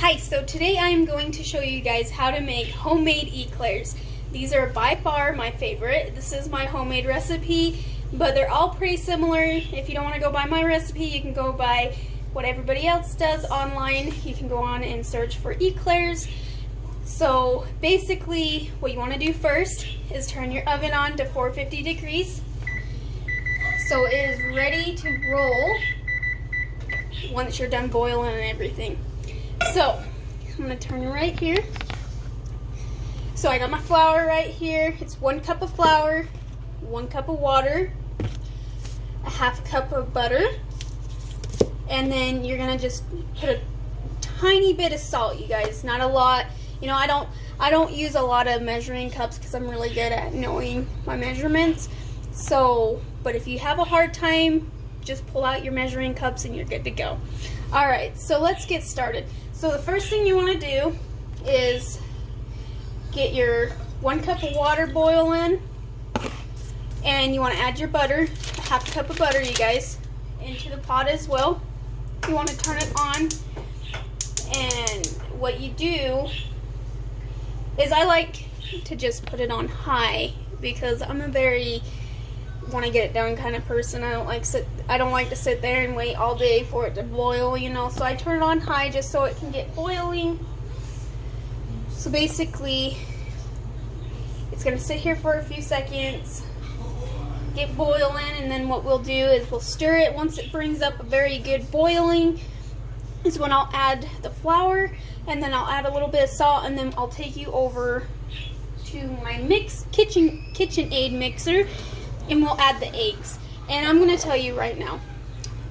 Hi, so today I am going to show you guys how to make homemade eclairs. These are by far my favorite. This is my homemade recipe, but they're all pretty similar. If you don't want to go by my recipe, you can go by what everybody else does online. You can go on and search for eclairs. So basically what you want to do first is turn your oven on to 450 degrees so it is ready to roll once you're done boiling and everything. So I'm going to turn it right here. So I got my flour right here. It's 1 cup of flour, 1 cup of water, a half cup of butter, and then you're going to just put a tiny bit of salt, you guys, not a lot. You know, I don't use a lot of measuring cups because I'm really good at knowing my measurements. So, but if you have a hard time, just pull out your measuring cups and you're good to go. Alright, so let's get started. So the first thing you want to do is get your 1 cup of water boiling, and you want to add your butter, a half cup of butter, you guys, into the pot as well. You want to turn it on, and what you do is I like to just put it on high because I'm a very want to get it done kind of person. I don't like to sit there and wait all day for it to boil, you know. So I turn it on high just so it can get boiling. So basically, it's gonna sit here for a few seconds, get boiling, and then what we'll do is we'll stir it. Once it brings up a very good boiling is when I'll add the flour, and then I'll add a little bit of salt, and then I'll take you over to my KitchenAid mixer, and we'll add the eggs. And I'm gonna tell you right now,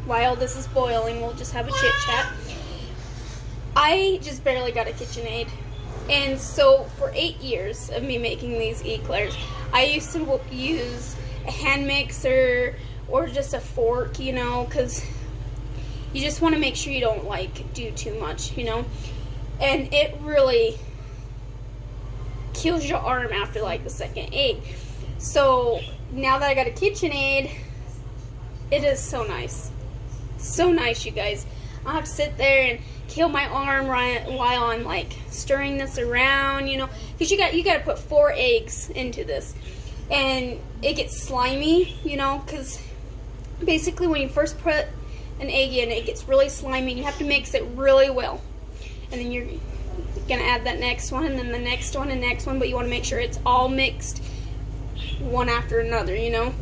while this is boiling, we'll just have a chit chat. I just barely got a KitchenAid, and so for 8 years of me making these eclairs, I used to use a hand mixer or just a fork, you know, because you just want to make sure you don't do too much, you know. And it really kills your arm after the second egg. So now that I got a KitchenAid, it is so nice. So nice, you guys. I have to sit there and kill my arm while I'm stirring this around, you know, because you got to put 4 eggs into this, and it gets slimy, you know, because basically when you first put an egg in, it gets really slimy, and you have to mix it really well, and then you're gonna add that next one, and then the next one, and next one, but you want to make sure it's all mixed one after another, you know.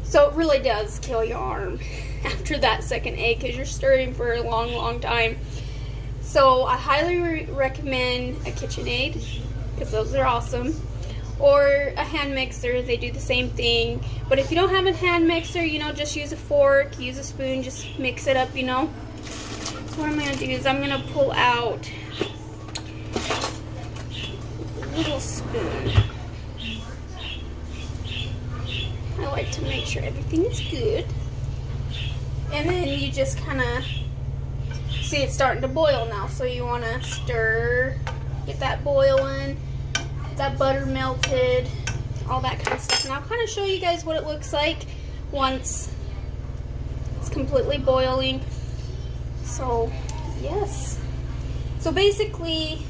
So it really does kill your arm after that second egg because you're stirring for a long time. So I highly recommend a KitchenAid because those are awesome, or a hand mixer. They do the same thing, but if you don't have a hand mixer, you know, just use a fork, use a spoon, just mix it up, you know. So what I'm going to do is I'm going to pull out a little spoon. I like to make sure everything is good. And then you just kind of see it's starting to boil now. So you want to stir, get that boiling, that butter melted, all that kind of stuff. And I'll kind of show you guys what it looks like once it's completely boiling. So, yes. So basically,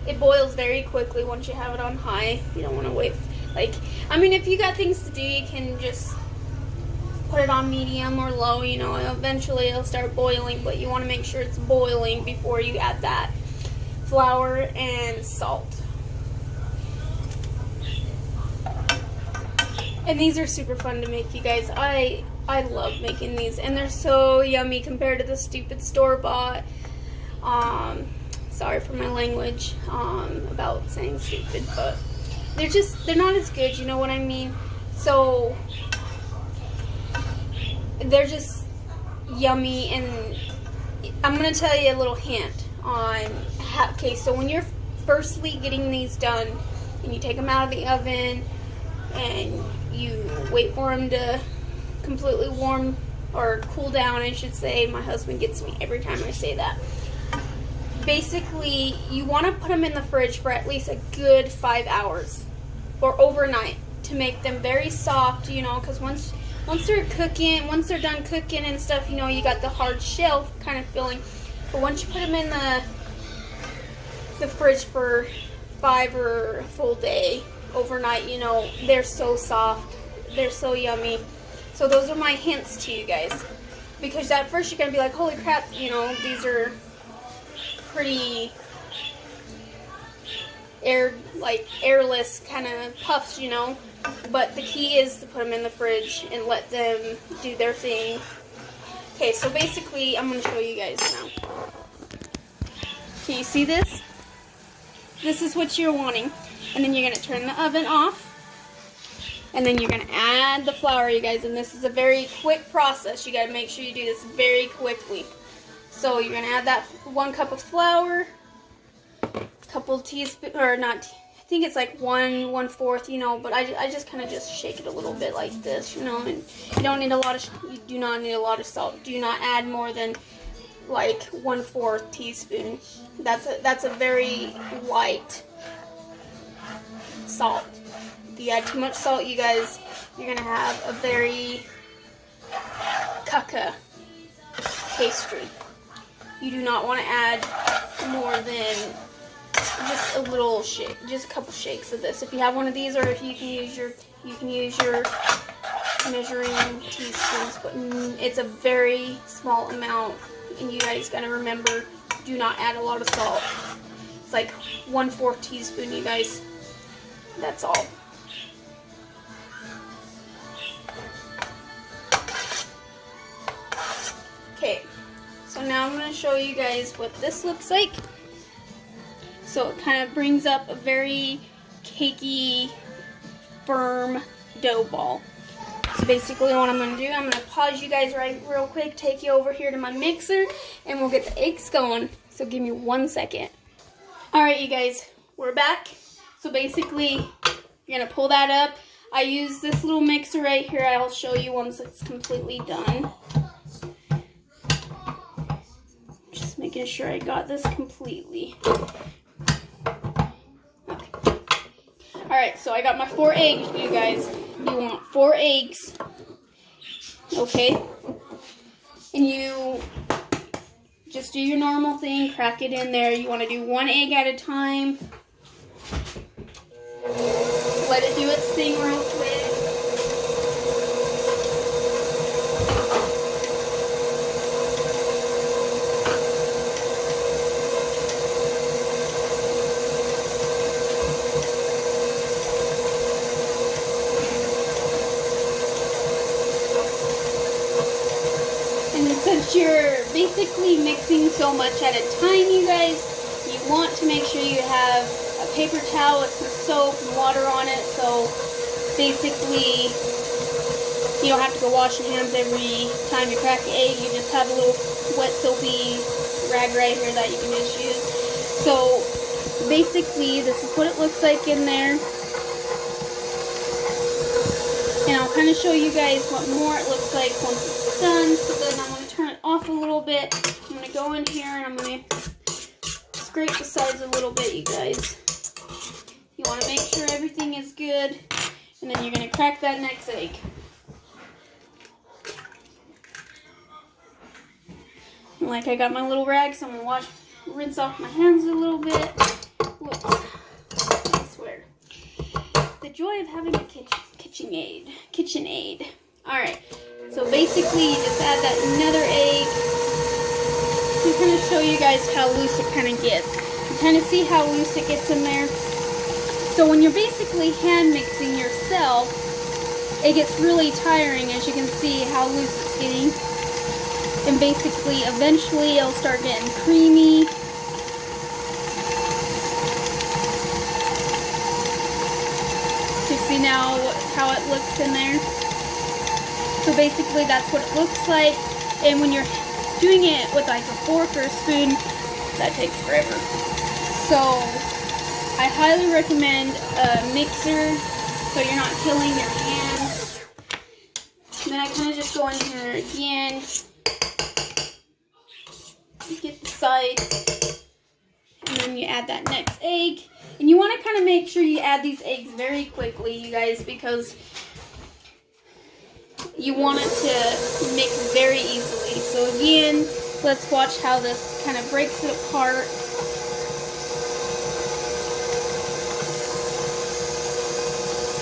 it boils very quickly once you have it on high. You don't want to wait. I mean, if you got things to do, you can just put it on medium or low, you know. Eventually it'll start boiling, but you want to make sure it's boiling before you add that flour and salt. And these are super fun to make, you guys. I love making these, and they're so yummy compared to the stupid store-bought. Sorry for my language about saying stupid, but they're not as good, you know what I mean? So they're just yummy. And I'm gonna tell you a little hint on okay, so when you're firstly getting these done and you take them out of the oven and you wait for them to completely warm or cool down, I should say. My husband gets me every time I say that. Basically, you want to put them in the fridge for at least a good 5 hours or overnight to make them very soft, you know, because once they're done cooking and stuff, you know, you got the hard shell kind of feeling. But once you put them in the the fridge for 5 or a full day overnight, you know, they're so soft, they're so yummy. So those are my hints to you guys, because at first you're gonna be like, holy crap, you know, these are pretty airless kind of puffs, you know, but the key is to put them in the fridge and let them do their thing. Okay, so basically I'm going to show you guys now. Can you see this? This is what you're wanting, and then you're going to turn the oven off, and then you're going to add the flour, you guys, and this is a very quick process. You got to make sure you do this very quickly. So you're going to add that 1 cup of flour, couple teaspoons, or not, I think it's like 1/4, you know, but I just kind of just shake it a little bit like this, you know, and you don't need a lot of, you do not need a lot of salt. Do not add more than like 1/4 teaspoon. That's a very light salt. If you add too much salt, you guys, you're gonna have a very caca pastry. You do not want to add more than just a little shake, just a couple shakes of this. If you have one of these, or if you can use your measuring teaspoons, but it's a very small amount, and you guys gotta remember, do not add a lot of salt. It's like 1/4 teaspoon, you guys. That's all. Okay, so now I'm gonna show you guys what this looks like. So it kind of brings up a very cakey, firm dough ball. So basically what I'm going to do, I'm going to pause you guys real quick, take you over here to my mixer, and we'll get the eggs going. So give me 1 second. Alright, you guys, we're back. So basically, you're going to pull that up. I use this little mixer right here. I'll show you once it's completely done. Just making sure I got this completely. Alright, so I got my 4 eggs, you guys. You want 4 eggs, okay? And you just do your normal thing, crack it in there. You want to do 1 egg at a time. Let it do its thing real quick. Since you're basically mixing so much at a time, you guys, you want to make sure you have a paper towel with some soap and water on it, so basically you don't have to go wash your hands every time you crack the egg. You just have a little wet soapy rag right here that you can just use. So basically this is what it looks like in there. And I'll kind of show you guys what more it looks like once it's done. So then I'm going to turn it off a little bit. I'm going to go in here and I'm going to scrape the sides a little bit, you guys. You want to make sure everything is good. And then you're going to crack that next egg. And like I got my little rag, so I'm going to rinse off my hands a little bit. Whoops. I swear. The joy of having a KitchenAid. Alright, so basically you just add that another egg. I'm going to show you guys how loose it kind of gets. You kind of see how loose it gets in there. So when you're basically hand mixing yourself, it gets really tiring, as you can see how loose it's getting. And basically, eventually it'll start getting creamy. See now how it looks in there. So basically that's what it looks like, and when you're doing it with like a fork or a spoon, that takes forever. So I highly recommend a mixer so you're not killing your hands. And then I kind of just go in here again, get the sides, and then you add that next egg. And you want to kind of make sure you add these eggs very quickly, you guys, because you want it to mix very easily. So again, let's watch how this kind of breaks it apart.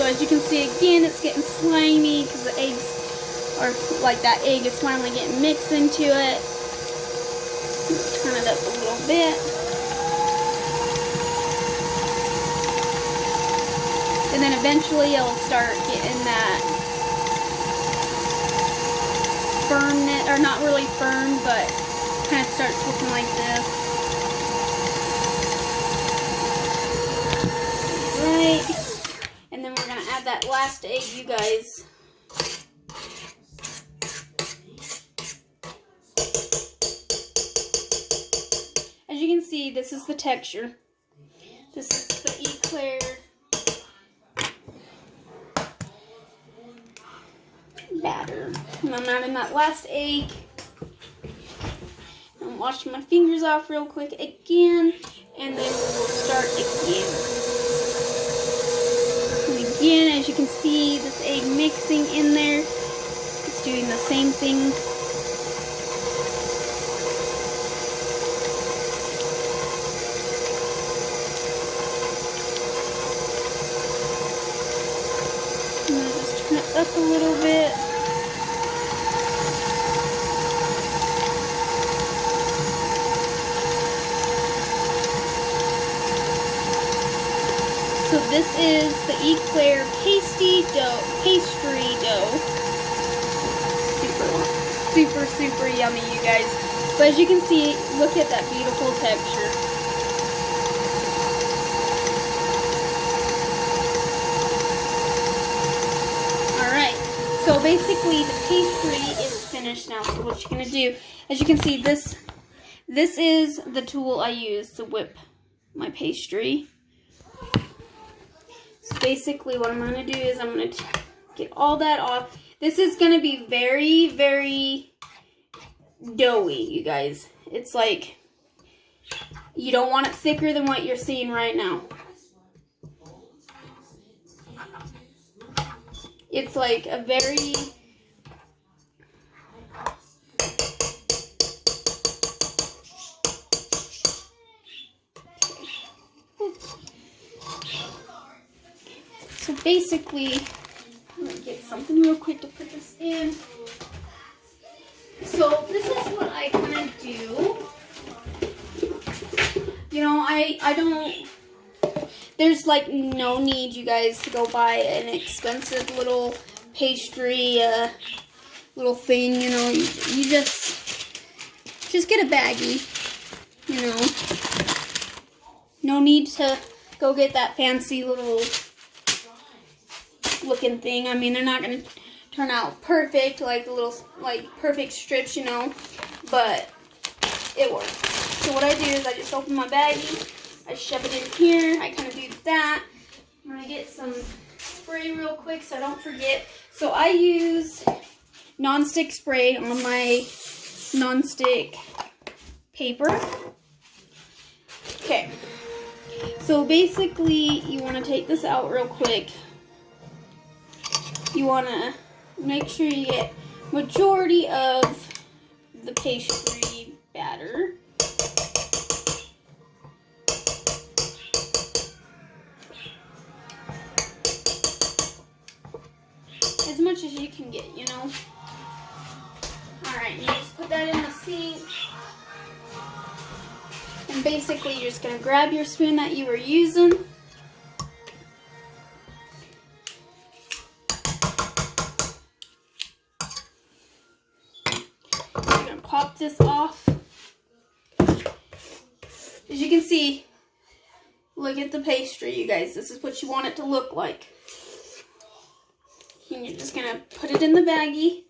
as you can see, again, it's getting slimy because the eggs are, like that egg is finally getting mixed into it. Turn it up a little bit. And then eventually it'll start getting that firmness, or not really firm, but kind of starts looking like this. Right. And then we're going to add that last egg, you guys. As you can see, this is the texture. This is the Eclair batter. And I'm adding that last egg. I'm washing my fingers off real quick again. And then we'll start again. And again, as you can see, this egg mixing in there. It's doing the same thing. Up a little bit. So this is the Eclair pastry dough. Super yummy, you guys. But as you can see, look at that beautiful texture. So basically the pastry is finished now. So what you're going to do, as you can see, this is the tool I use to whip my pastry. So basically what I'm going to do is I'm going to get all that off. This is going to be very, very doughy, you guys. It's like, you don't want it thicker than what you're seeing right now. It's like a very so basically, I'm gonna get something real quick to put this in. So this is what I kind of do. You know, I don't. There's like no need, you guys, to go buy an expensive little pastry little thing, you know. You just get a baggie, you know. No need to go get that fancy little looking thing. I mean, they're not going to turn out perfect, like the little, like, perfect strips, you know, but it works. So what I do is I just open my baggie. I shove it in here. I kind of do that. I'm going to get some spray real quick so I don't forget. So I use non-stick spray on my non-stick paper. Okay. So basically, you want to take this out real quick. You want to make sure you get majority of the pastry batter. As much as you can get, you know. Alright, you just put that in the sink. And basically, you're just going to grab your spoon that you were using. You're going to pop this off. As you can see, look at the pastry, you guys. This is what you want it to look like. And you're just going to put it in the baggie.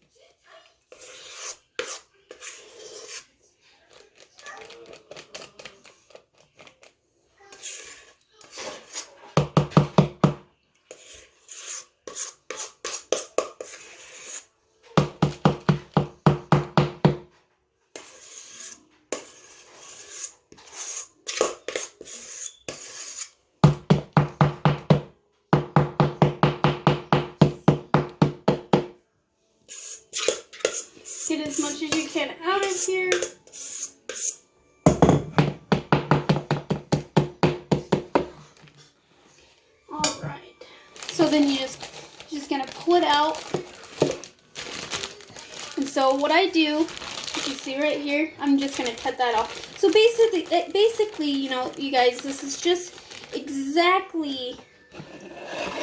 So then you're just gonna pull it out. And so what I do, you can see right here, I'm just gonna cut that off. So basically, you know, you guys, this is just exactly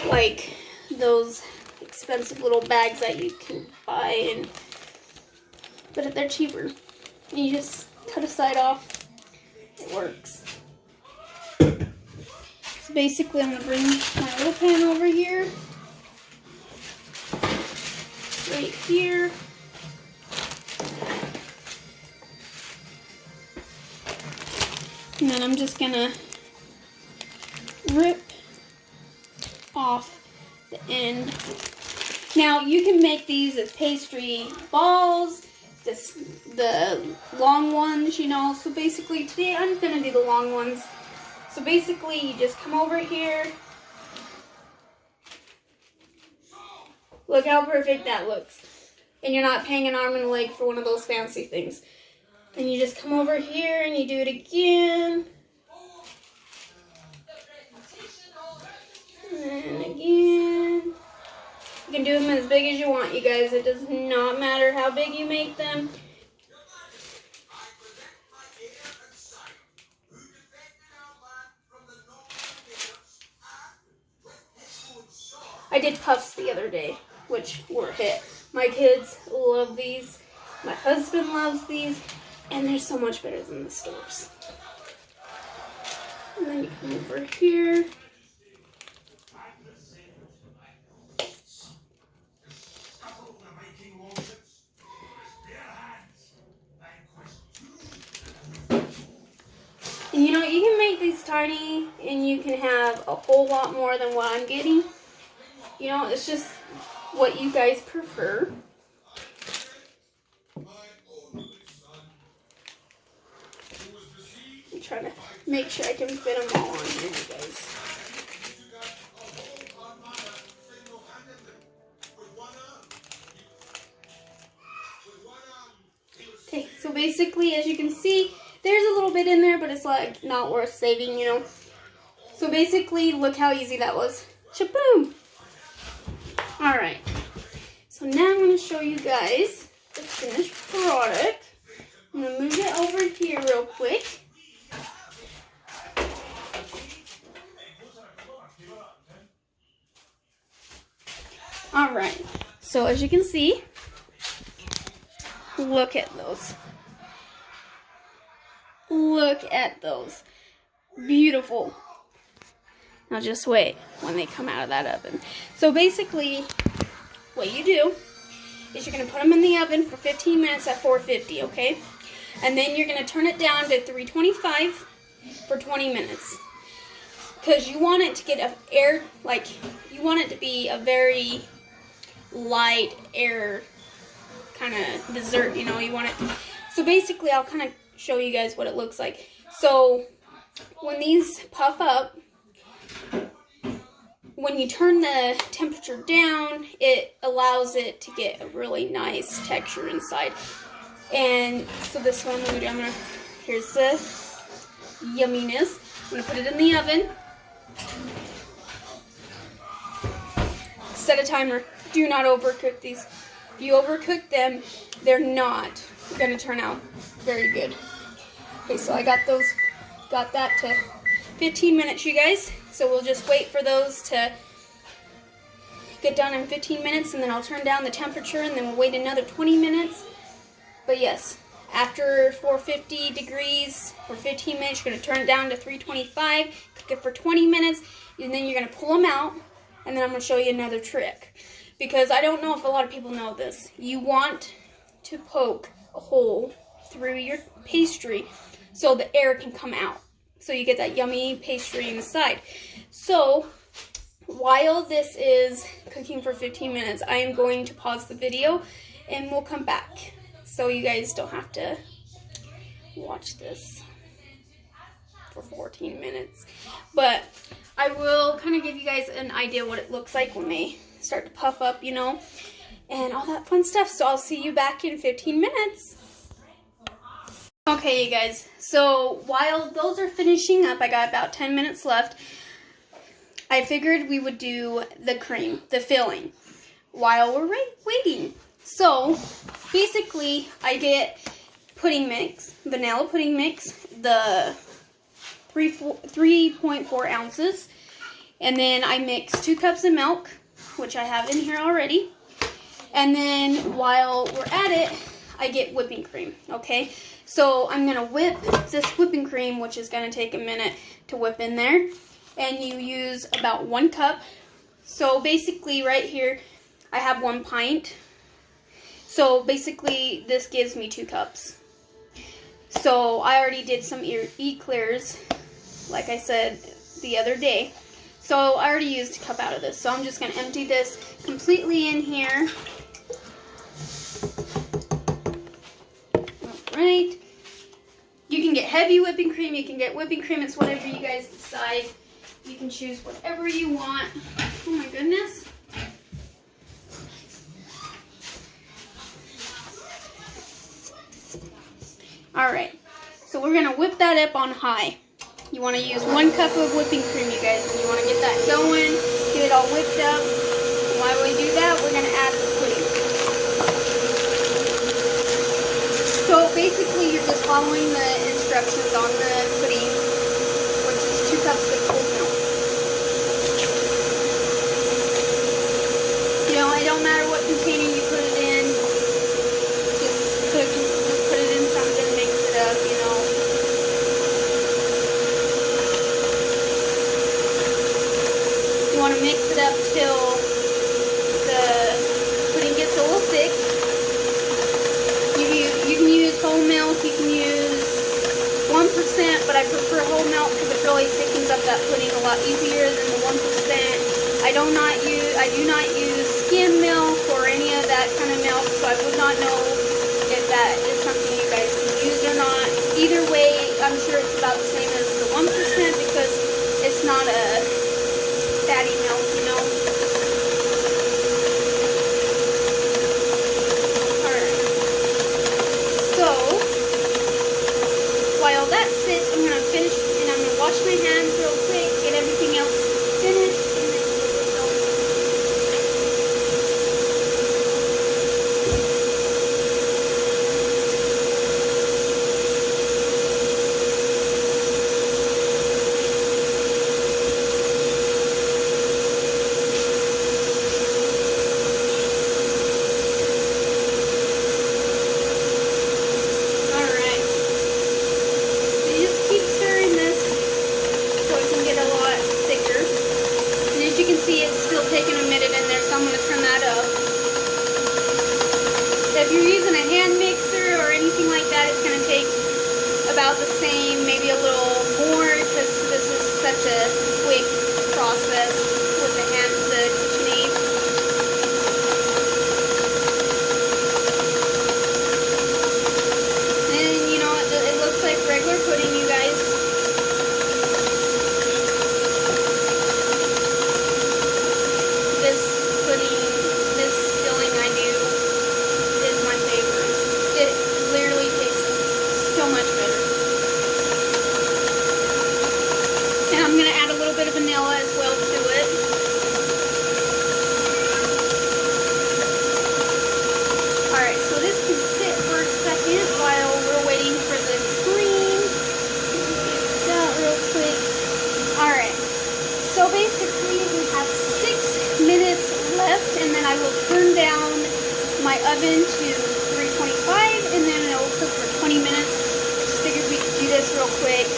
like those expensive little bags that you can buy, but they're cheaper. And you just cut a side off. It works. So basically, I'm gonna bring my little pan over here, right here. And then I'm just gonna rip off the end. Now you can make these as pastry balls, the long ones, you know. So basically today I'm gonna do the long ones. So basically you just come over here. Look how perfect that looks. And you're not paying an arm and a leg for one of those fancy things. And you just come over here and you do it again. And again. You can do them as big as you want, you guys. It does not matter how big you make them. I did puffs the other day, which were a hit. My kids love these. My husband loves these. And they're so much better than the stores. And then you come over here. And you know, you can make these tiny and you can have a whole lot more than what I'm getting. You know, it's just what you guys prefer. I'm trying to make sure I can fit them all on here, you guys. Okay, so basically, as you can see, there's a little bit in there, but it's like not worth saving, you know. So basically, look how easy that was. Shaboom! Alright, so now I'm going to show you guys the finished product. I'm going to move it over here real quick. Alright, so as you can see, look at those. Look at those. Beautiful. Now just wait when they come out of that oven. So basically, what you do is you're going to put them in the oven for 15 minutes at 450, okay? And then you're going to turn it down to 325 for 20 minutes. Because you want it to get a air, like, you want it to be a very light air kind of dessert, you know, you want it. So basically, I'll kind of show you guys what it looks like. So when these puff up, when you turn the temperature down, it allows it to get a really nice texture inside. And so this one, here's the yumminess. I'm going to put it in the oven. Set a timer. Do not overcook these. If you overcook them, they're not going to turn out very good. Okay, so I got that to 15 minutes, you guys. So we'll just wait for those to get done in 15 minutes, and then I'll turn down the temperature, and then we'll wait another 20 minutes. But yes, after 450 degrees for 15 minutes, you're going to turn it down to 325, cook it for 20 minutes, and then you're going to pull them out, and then I'm going to show you another trick. Because I don't know if a lot of people know this. You want to poke a hole through your pastry so the air can come out. So you get that yummy pastry inside. So while this is cooking for 15 minutes, I am going to pause the video and we'll come back. So you guys don't have to watch this for 14 minutes. But I will kind of give you guys an idea what it looks like when they start to puff up, you know, and all that fun stuff. So I'll see you back in 15 minutes. Okay, you guys, so while those are finishing up, I got about 10 minutes left. I figured we would do the cream, the filling, while we're waiting. So, basically, I get pudding mix, vanilla pudding mix, the 3.4 ounces. And then I mix 2 cups of milk, which I have in here already. And then while we're at it, I get whipping cream, okay? So I'm going to whip this whipping cream, which is going to take a minute to whip in there. And you use about 1 cup. So basically right here, I have 1 pint. So basically this gives me 2 cups. So I already did some eclairs, like I said the other day. So I already used a cup out of this. So I'm just going to empty this completely in here. Alright. You can get heavy whipping cream. You can get whipping cream. It's whatever you guys decide. You can choose whatever you want. Oh my goodness. Alright. So we're going to whip that up on high. You want to use 1 cup of whipping cream, you guys, and you want to get that going, get it all whipped up. And while we do that, we're going to add the pudding. So basically, you're just following the instructions on the pudding, which is 2 cups of cold milk. You know, it don't matter what container you put it in, just put it in something, mix it up, you know. You want to mix it up till the pudding gets a little thick. You can use whole milk, you can use 1%, but I prefer whole milk because it really thickens up that pudding a lot easier than the 1%. I do not use skim milk or any of that kind of milk, so I would not know if that is something you guys can use or not. Either way, I'm sure it's about the same as the 1% because it's not a fatty milk, you know. Alright. So, while that sits, I'm going to finish, and I'm going to wash my hands real quick, get everything else finished, and then we'll get going. Taking a minute in there, so I'm going to turn that up. If you're using a hand mixer or anything like that, it's going to take about the same, maybe a little more, because this is such a quick process with the KitchenAid. And you know, it looks like regular pudding, you guys. This filling I do is my favorite. It literally tastes so much better. And I'm going to add a little bit of vanilla as well to it. Alright, so this can sit for a second while we're waiting for the cream. Get that real quick. Alright, so basically we have 6 minutes left, and then I will turn down my oven to 325, and then it will cook for 20 minutes. Just figured we could do this real quick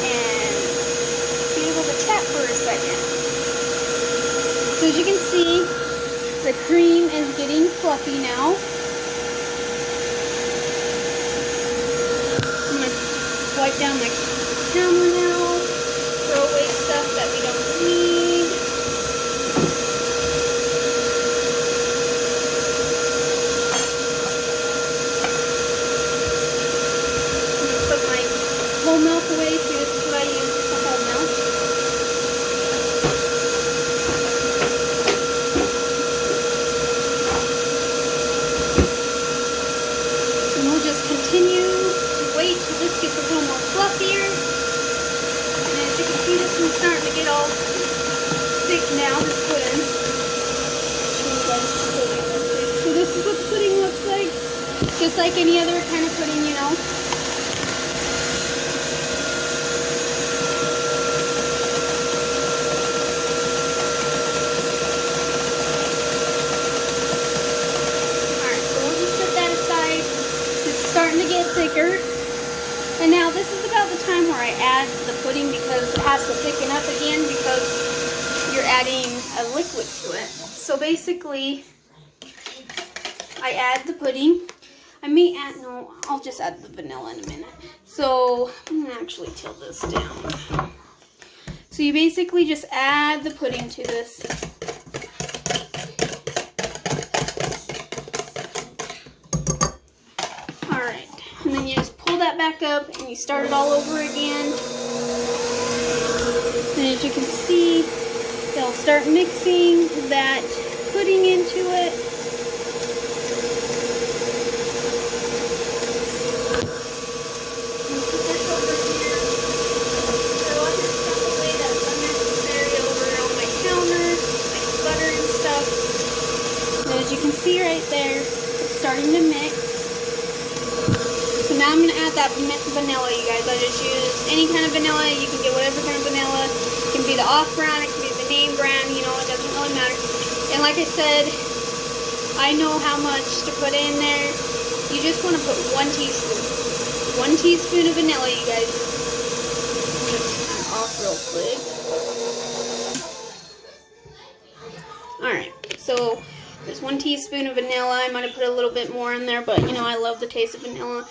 and be able to chat for a second. So as you can see, the cream is getting fluffy now. I'm going to wipe down my counter now, throw away stuff that we don't need. Whole milk away, so this is what I use, just the whole milk. And we'll just continue to wait till this gets a little more fluffier. get all thick now, this pudding. So this is what the pudding looks like. Just like any other kind of pudding, you know. Starting to get thicker, and now this is about the time where I add the pudding because it has to thicken up again because you're adding a liquid to it. So basically, I add the pudding. I may add, no, I'll just add the vanilla in a minute. So I'm gonna actually tilt this down. So you basically just add the pudding to this. And then you just pull that back up and you start it all over again. And as you can see, they'll start mixing that pudding into it. And put this over here. Throw all your stuff away that's unnecessary over on my counter, like butter and stuff. And as you can see right there, it's starting to mix. So now I'm going to add that vanilla, you guys. I just use any kind of vanilla. You can get whatever kind of vanilla. It can be the off brand, it can be the name brand, you know, it doesn't really matter. And like I said, I know how much to put in there. You just want to put 1 teaspoon. 1 teaspoon of vanilla, you guys. I'm going to turn that off real quick. Alright, so there's 1 teaspoon of vanilla. I might have put a little bit more in there, but you know, I love the taste of vanilla.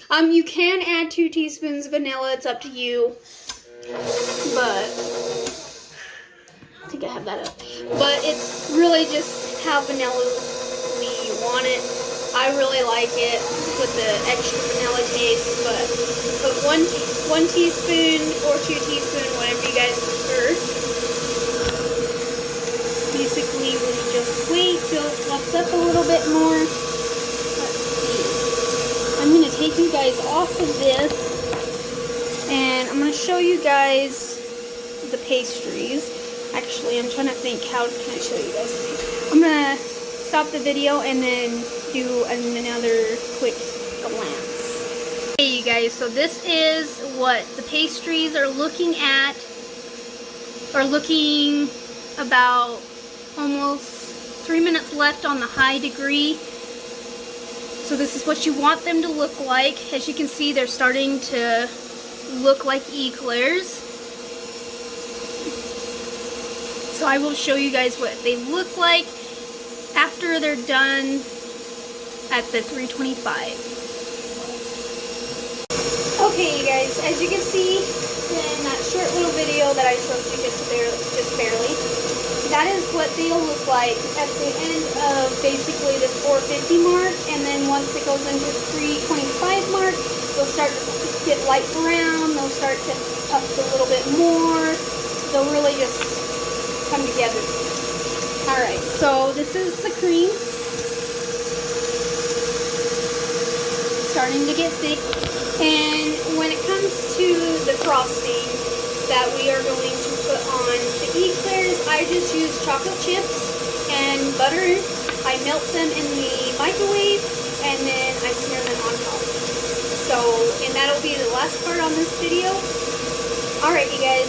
You can add 2 teaspoons of vanilla. It's up to you. But I think I have that up. But it's really just how vanilla-y you want it. I really like it with the extra vanilla taste. But one teaspoon or 2 teaspoons, whatever you guys prefer. Basically, we just wait till it fluffs up a little bit more. I'm going to take you guys off of this, and I'm going to show you guys the pastries. Actually, I'm trying to think, how can I show you guys? I'm going to stop the video and then do another quick glance. Hey you guys, so this is what the pastries are looking at, or looking about almost 3 minutes left on the high degree. So this is what you want them to look like. As you can see, they're starting to look like eclairs. So I will show you guys what they look like after they're done at the 325. Okay, you guys, as you can see in that short little video that I showed you just barely, that is what they'll look like at the end of basically the 450 mark, and then once it goes into the 325 mark, they'll start to get light brown, they'll start to puff a little bit more, they'll really just come together. Alright, so this is the cream. Starting to get thick, and when it comes to the frosting that we are going to put on the eclairs, I just use chocolate chips and butter. I melt them in the microwave and then I smear them on top. So, and that'll be the last part on this video. Alright you guys,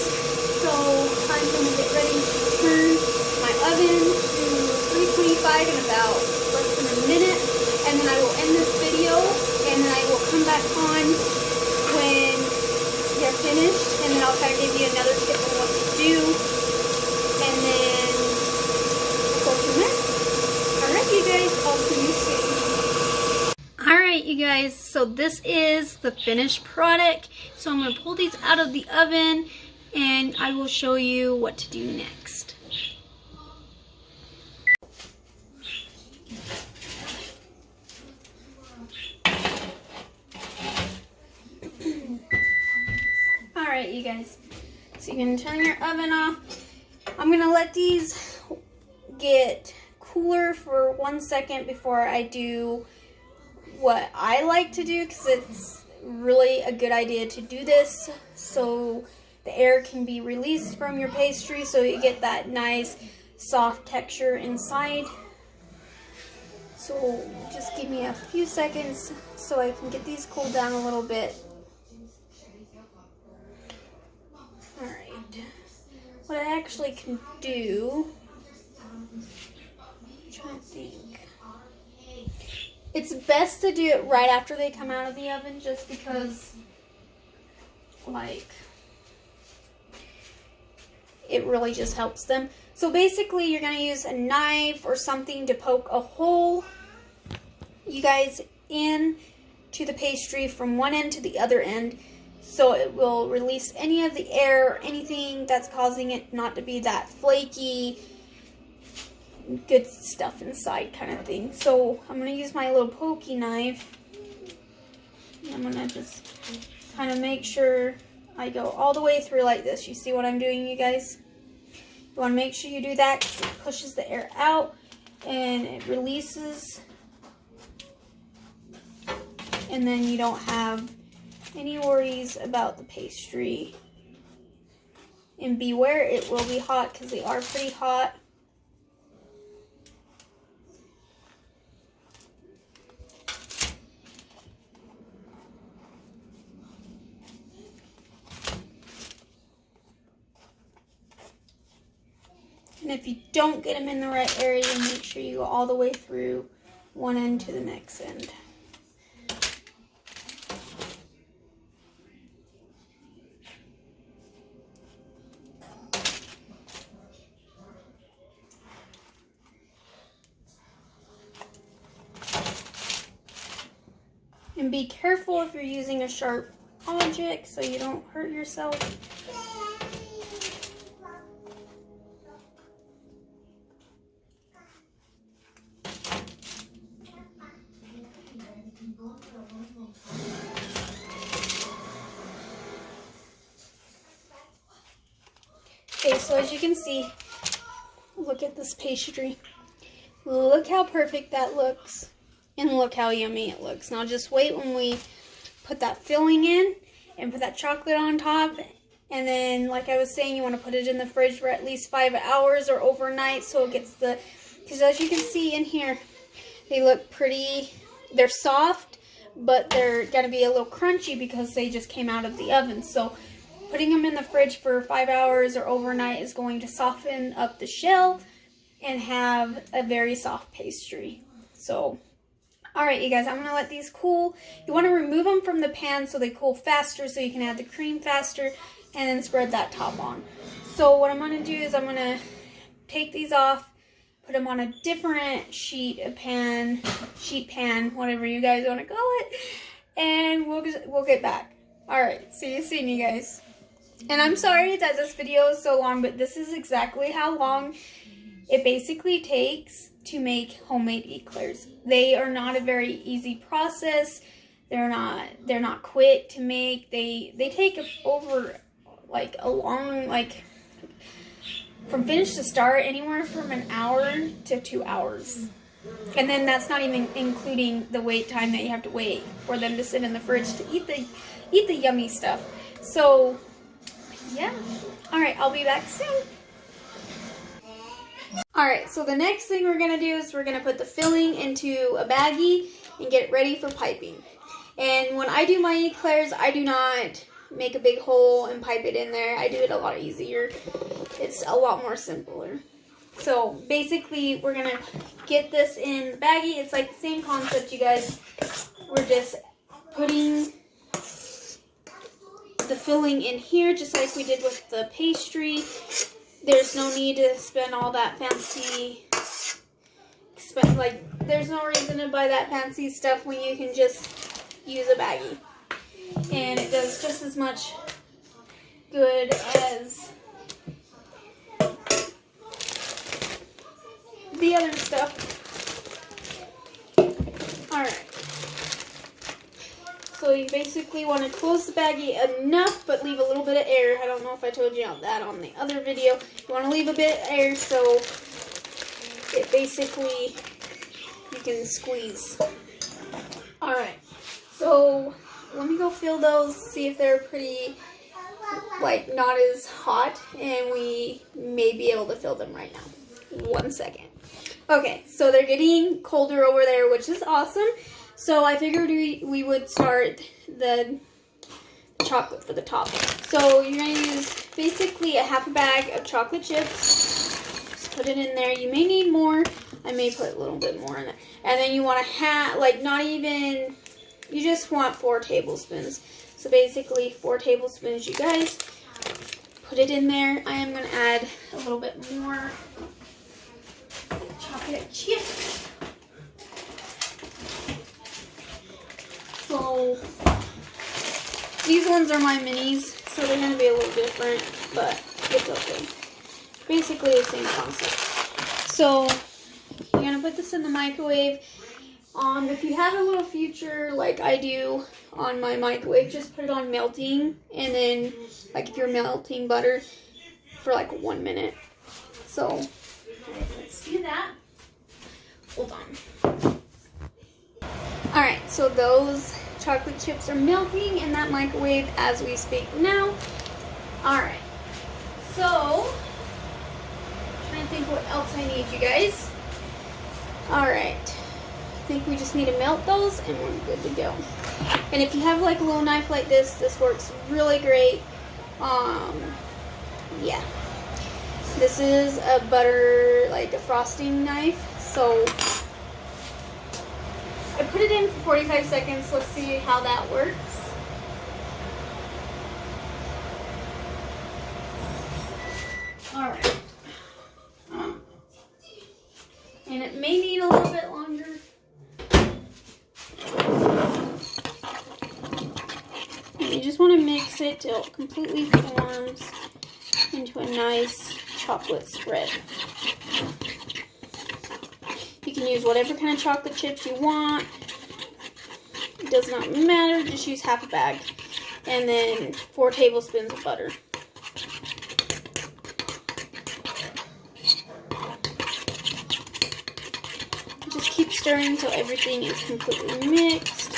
so I'm going to get ready to turn my oven to 325 in about less than a minute, and then I will end this video and then I will come back on when they're finished, and then I'll try to give you another tip on what to do, and then go from there. Alright you guys, I'll see you soon. Alright you guys, so this is the finished product. So I'm going to pull these out of the oven and I will show you what to do next. Alright you guys, so you're going to turn your oven off. I'm going to let these get cooler for 1 second before I do what I like to do, because it's really a good idea to do this so the air can be released from your pastry so you get that nice soft texture inside. So just give me a few seconds so I can get these cooled down a little bit. Alright, what I actually can do, I'm trying to think. It's best to do it right after they come out of the oven just because, like, it really just helps them. So basically you're going to use a knife or something to poke a hole, you guys, in to the pastry from one end to the other end, so it will release any of the air or anything that's causing it not to be that flaky, good stuff inside kind of thing. So I'm going to use my little pokey knife. I'm going to just kind of make sure I go all the way through like this. You see what I'm doing, you guys? You want to make sure you do that because it pushes the air out and it releases. And then you don't have any worries about the pastry. And beware, it will be hot because they are pretty hot. And if you don't get them in the right area, make sure you go all the way through one end to the next end. And be careful if you're using a sharp object so you don't hurt yourself. Okay, so as you can see, look at this pastry. Look how perfect that looks. And look how yummy it looks. Now just wait when we put that filling in and put that chocolate on top. And then, like I was saying, you want to put it in the fridge for at least 5 hours or overnight so it gets the, because as you can see in here, they look pretty, they're soft, but they're going to be a little crunchy because they just came out of the oven. So putting them in the fridge for 5 hours or overnight is going to soften up the shell and have a very soft pastry. So, alright you guys, I'm going to let these cool. You want to remove them from the pan so they cool faster so you can add the cream faster and then spread that top on. So what I'm going to do is I'm going to take these off, put them on a different sheet pan, whatever you guys want to call it, and we'll get back. Alright, see you soon you guys. And I'm sorry that this video is so long, but this is exactly how long it basically takes to make homemade eclairs. They are not a very easy process. They're not quick to make. They take over like a long, like from finish to start, anywhere from an hour to 2 hours. And then that's not even including the wait time that you have to wait for them to sit in the fridge to eat the yummy stuff. So yeah. Alright, I'll be back soon. Alright, so the next thing we're going to do is we're going to put the filling into a baggie and get it ready for piping. And when I do my eclairs, I do not make a big hole and pipe it in there. I do it a lot easier. It's a lot more simpler. So basically, we're going to get this in the baggie. It's like the same concept, you guys. We're just putting the filling in here just like we did with the pastry. There's no need to spend all that fancy, there's no reason to buy that fancy stuff when you can just use a baggie. And it does just as much good as the other stuff. Alright. So you basically want to close the baggie enough, but leave a little bit of air. I don't know if I told you that on the other video. You want to leave a bit of air so it basically, you can squeeze. Alright, so let me go fill those, see if they're pretty like not as hot, and we may be able to fill them right now. 1 second. Okay, so they're getting colder over there, which is awesome. So I figured we would start the chocolate for the top. So you're going to use basically a half a bag of chocolate chips. Just put it in there. You may need more. I may put a little bit more in there. And then you want to have, like, not even, you just want 4 tablespoons. So basically 4 tablespoons, you guys. Put it in there. I am going to add a little bit more chocolate chips. So these ones are my minis, so they're going to be a little different, but it's okay. Basically the same concept. So you're going to put this in the microwave. If you have a little future like I do on my microwave, just put it on melting, and then like if you're melting butter, for like 1 minute. So let's do that. Hold on. Alright, so those chocolate chips are melting in that microwave as we speak now. Alright, so I'm trying to think what else I need, you guys. Alright, I think we just need to melt those and we're good to go. And if you have like a little knife like this works really great. Yeah. This is a butter, like a frosting knife. So I put it in for 45 seconds. Let's see how that works. Alright. And it may need a little bit longer. And you just want to mix it till it completely forms into a nice chocolate spread. You can use whatever kind of chocolate chips you want. It does not matter. Just use half a bag. And then 4 tablespoons of butter. Just keep stirring until everything is completely mixed.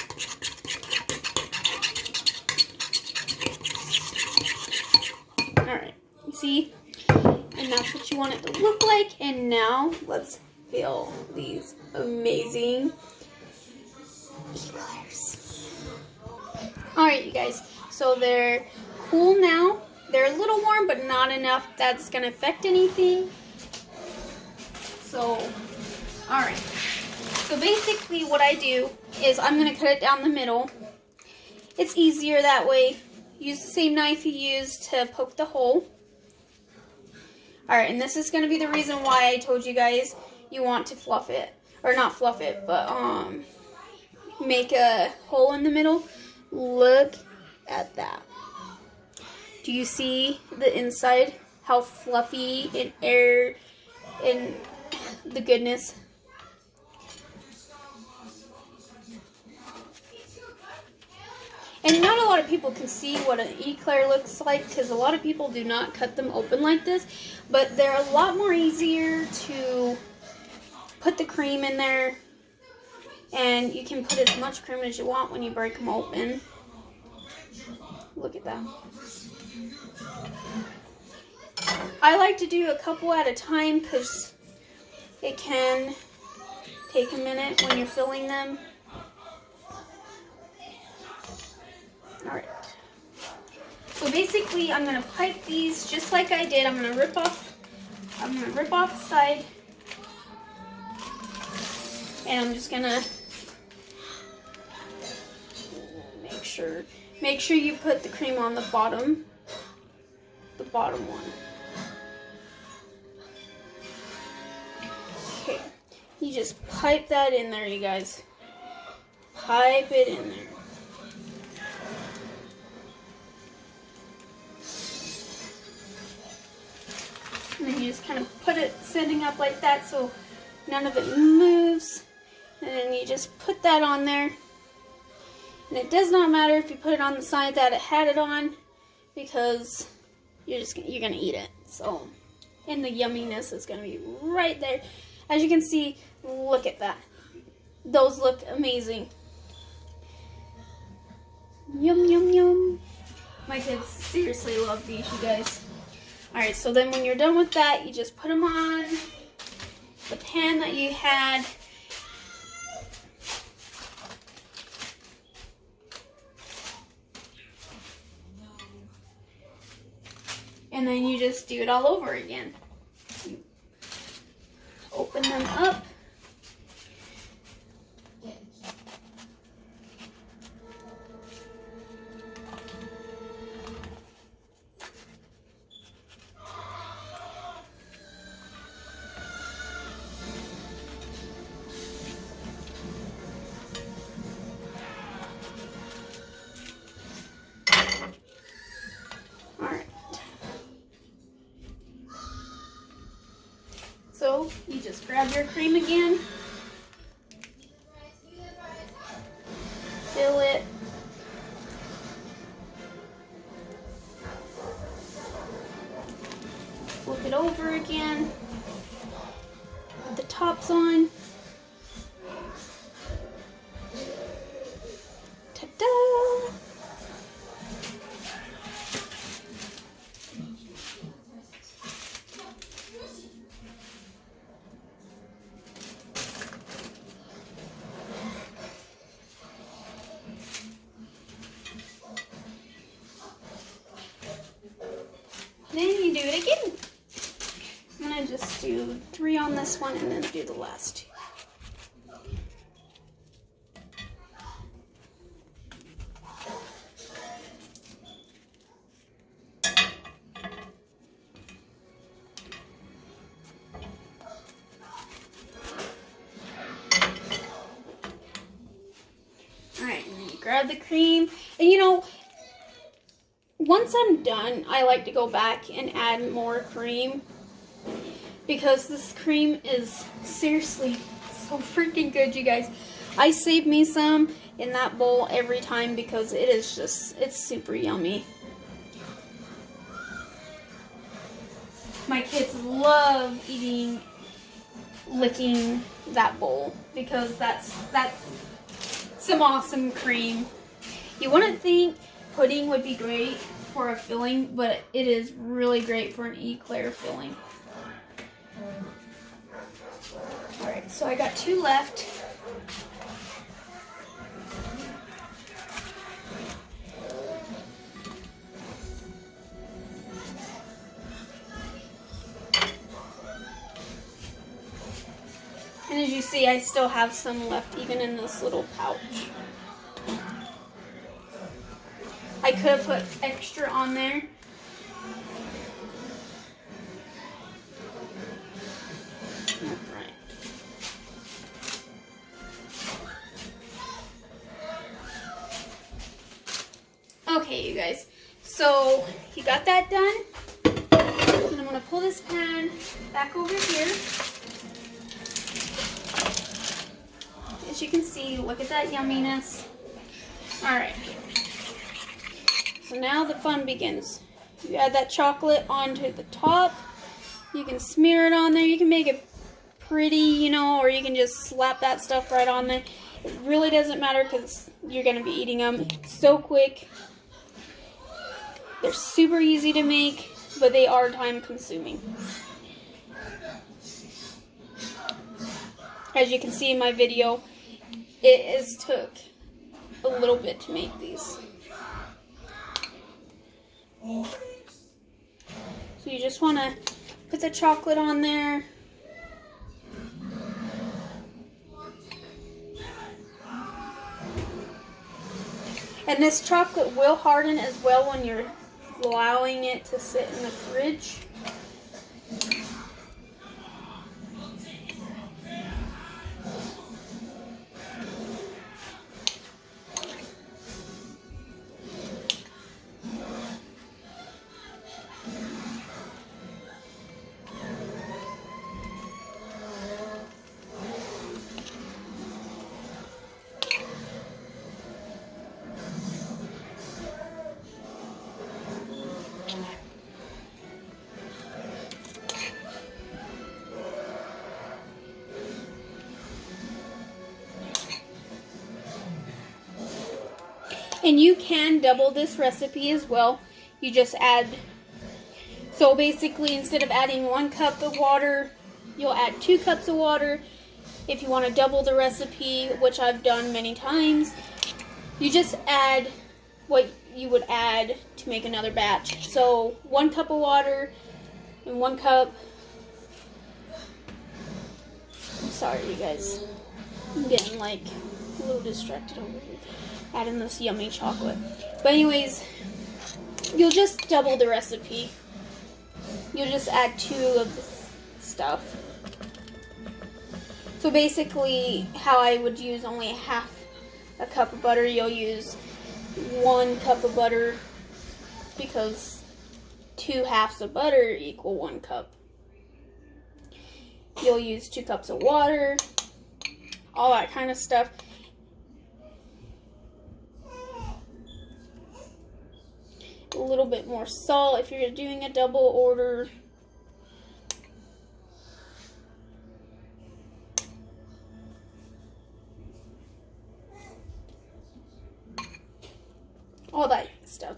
Alright, you see? And that's what you want it to look like. And now, let's fill these amazing eclairs. Alright, you guys. So they're cool now. They're a little warm, but not enough that's going to affect anything. So, alright. So basically what I do is I'm going to cut it down the middle. It's easier that way. Use the same knife you use to poke the hole. Alright, and this is going to be the reason why I told you guys you want to fluff it. Or not fluff it, but make a hole in the middle. Look at that. Do you see the inside? How fluffy and air and the goodness. And not a lot of people can see what an eclair looks like because a lot of people do not cut them open like this. But they're a lot more easier to put the cream in there. And you can put as much cream as you want when you break them open. Look at that. I like to do a couple at a time because it can take a minute when you're filling them. Alright. So basically I'm going to pipe these just like I did. I'm going to rip off the side. And I'm just going to make sure you put the cream on the bottom one. Okay. You just pipe that in there, you guys. Pipe it in there. And then you just kind of put it sitting up like that so none of it moves. And then you just put that on there. And it does not matter if you put it on the side that it had it on because you're going to eat it. So, and the yumminess is going to be right there. As you can see, look at that. Those look amazing. Yum, yum, yum. My kids seriously love these, you guys. Alright, so then when you're done with that, you just put them on the pan that you had. And then you just do it all over again. Open them up. So you just grab your cream again, fill it, flip it over again, put the tops on. Ta-da! Then you do it again. I'm gonna just do 3 on this one and then do the last 2. Alright, and then you grab the cream, and you know, once I'm done, I like to go back and add more cream because this cream is seriously so freaking good, you guys. I save me some in that bowl every time because it is just, it's super yummy. My kids love licking that bowl because that's some awesome cream. You wouldn't think pudding would be great for a filling, but it is really great for an eclair filling. Alright, so I got 2 left. And as you see, I still have some left even in this little pouch. I could have put extra on there. Alright. Okay, you guys. So, you got that done. And I'm going to pull this pan back over here. As you can see, look at that yumminess. Alright. So now the fun begins. You add that chocolate onto the top. You can smear it on there. You can make it pretty, you know, or you can just slap that stuff right on there. It really doesn't matter because you're going to be eating them so quick. They're super easy to make, but they are time consuming. As you can see in my video, it has took a little bit to make these. So you just want to put the chocolate on there. And this chocolate will harden as well when you're allowing it to sit in the fridge. And you can double this recipe as well. You just add, so basically instead of adding 1 cup of water, you'll add 2 cups of water. If you want to double the recipe, which I've done many times, you just add what you would add to make another batch. So 1 cup of water and 1 cup, I'm sorry you guys, I'm getting like a little distracted over here, adding this yummy chocolate. But anyways, you'll just double the recipe. You'll just add 2 of the stuff. So basically, how I would use only half a cup of butter, you'll use 1 cup of butter, because 2 halves of butter equal 1 cup. You'll use 2 cups of water, all that kind of stuff. A little bit more salt if you're doing a double order. All that stuff.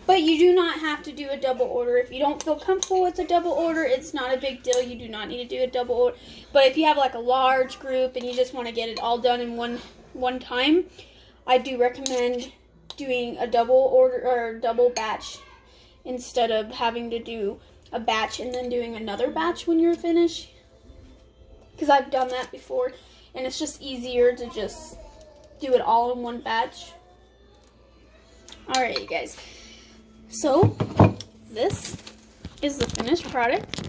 But you do not have to do a double order. If you don't feel comfortable with a double order, it's not a big deal. You do not need to do a double order. But if you have like a large group and you just want to get it all done in one time, I do recommend doing a double order or a double batch instead of having to do a batch and then doing another batch when you're finished. Because I've done that before and it's just easier to just do it all in one batch. Alright, you guys. So, this is the finished product.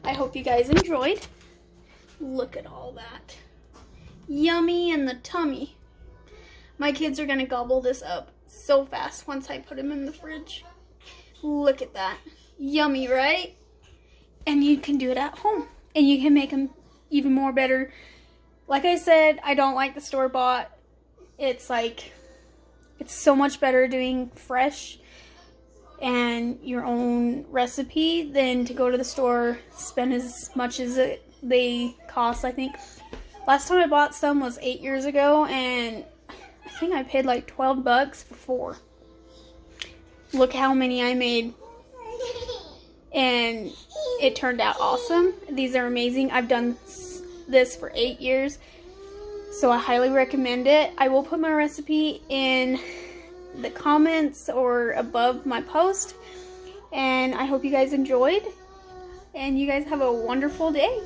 I hope you guys enjoyed. Look at all that. Yummy in the tummy. My kids are going to gobble this up so fast once I put them in the fridge. Look at that. Yummy, right? And you can do it at home. And you can make them even more better. Like I said, I don't like the store-bought. It's so much better doing fresh and your own recipe than to go to the store, spend as much as they cost, I think. Last time I bought some was 8 years ago, and I think I paid like 12 bucks for 4. Look how many I made. And it turned out awesome. These are amazing. I've done this for 8 years. So I highly recommend it. I will put my recipe in the comments or above my post. And I hope you guys enjoyed. And you guys have a wonderful day.